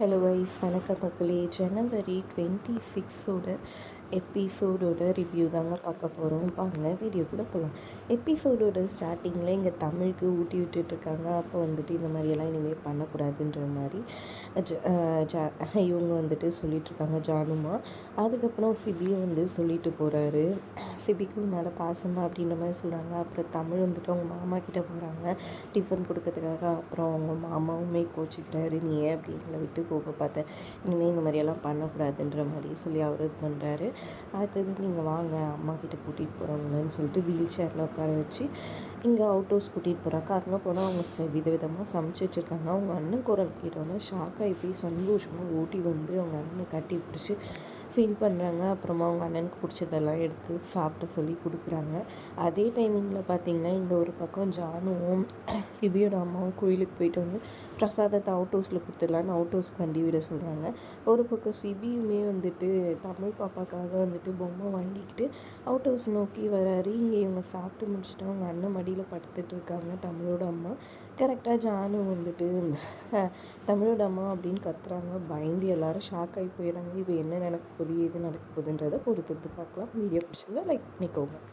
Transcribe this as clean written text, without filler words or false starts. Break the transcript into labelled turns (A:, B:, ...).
A: Hello wise வணக்கம் மக்களே. ஜனவரி 26ஓட எபிசோடோட ரிவ்யூ தாங்க பார்க்க போகிறோம். வாங்க வீடியோ கூட போகலாம். எபிசோடோட ஸ்டார்டிங்கில் இங்கே தமிழுக்கு ஊட்டி விட்டுட்ருக்காங்க. அப்போ வந்துட்டு இந்த மாதிரியெல்லாம் இனிமேல் பண்ணக்கூடாதுன்ற மாதிரி இவங்க வந்துட்டு சொல்லிகிட்ருக்காங்க ஜானுமா. அதுக்கப்புறம் சிபியும் வந்து சொல்லிட்டு போகிறாரு. சிபிக்கும் மேலே பாசம் தான் அப்படின்ற மாதிரி சொல்கிறாங்க. அப்புறம் தமிழ் வந்துட்டு அவங்க மாமா கிட்டே போகிறாங்க டிஃபன் கொடுக்கறதுக்காக. அப்புறம் அவங்க மாமாவுமே கோச்சிக்கிறாரு, நீ ஏன் அப்படி எங்களை விட்டு போக பார்த்தேன், இனிமேல் இந்த மாதிரியெல்லாம் பண்ணக்கூடாதுன்ற மாதிரி சொல்லி அவர் இது பண்ணுறாரு. அடுத்தது நீங்கள் வாங்க அம்மா கிட்டே கூட்டிகிட்டு போகிறாங்கன்னு சொல்லிட்டு வீல் சேரில் உட்கார வச்சு இங்கே அவுட் ஹவுஸ் கூட்டிகிட்டு போகிறாங்க. அங்கே போனால் அவங்க விதவிதமாக சமைச்சு வச்சுருக்காங்க. அவங்க அண்ணன் குரல் கேட்டோன்னே ஷாக் ஆகி போய் சந்தோஷமாக ஓட்டி வந்து அவங்க அண்ணனை கட்டி பிடிச்சி ஃபீல் பண்ணுறாங்க. அப்புறமா அவங்க அண்ணனுக்கு பிடிச்சதெல்லாம் எடுத்து சாப்பிட சொல்லி கொடுக்குறாங்க. அதே டைமிங்கில் பார்த்திங்கன்னா இங்கே ஒரு பக்கம் ஜானுவும் சிபியோட அம்மாவும் கோயிலுக்கு போயிட்டு வந்து பிரசாதத்தை அவுட் ஹவுஸில் கொடுத்துடலான்னு அவுட் ஹவுஸ்க்கு வண்டி விட சொல்கிறாங்க. ஒரு பக்கம் சிபியுமே வந்துட்டு தமிழ் பாப்பாக்காக வந்துட்டு பொம்மை வாங்கிக்கிட்டு அவுட் ஹவுஸ் நோக்கி வராரு. இங்கே இவங்க சாப்பிட்டு முடிச்சுட்டு அவங்க அண்ணன் மடியில் படுத்துட்டு இருக்காங்க தமிழோட அம்மா. கரெக்டாக ஜானு வந்துட்டு தமிழோட அம்மா அப்படின்னு கத்துறாங்க. பயந்து எல்லாரும் ஷாக் ஆகி போயிடறாங்க. இப்போ என்ன நடக்க போகுது, எது நடக்க போகுதுன்றதை பொறுத்து பார்க்கலாம். வீடியோ பிடிச்சிருந்தா லைக் பண்ணிக்கோங்க.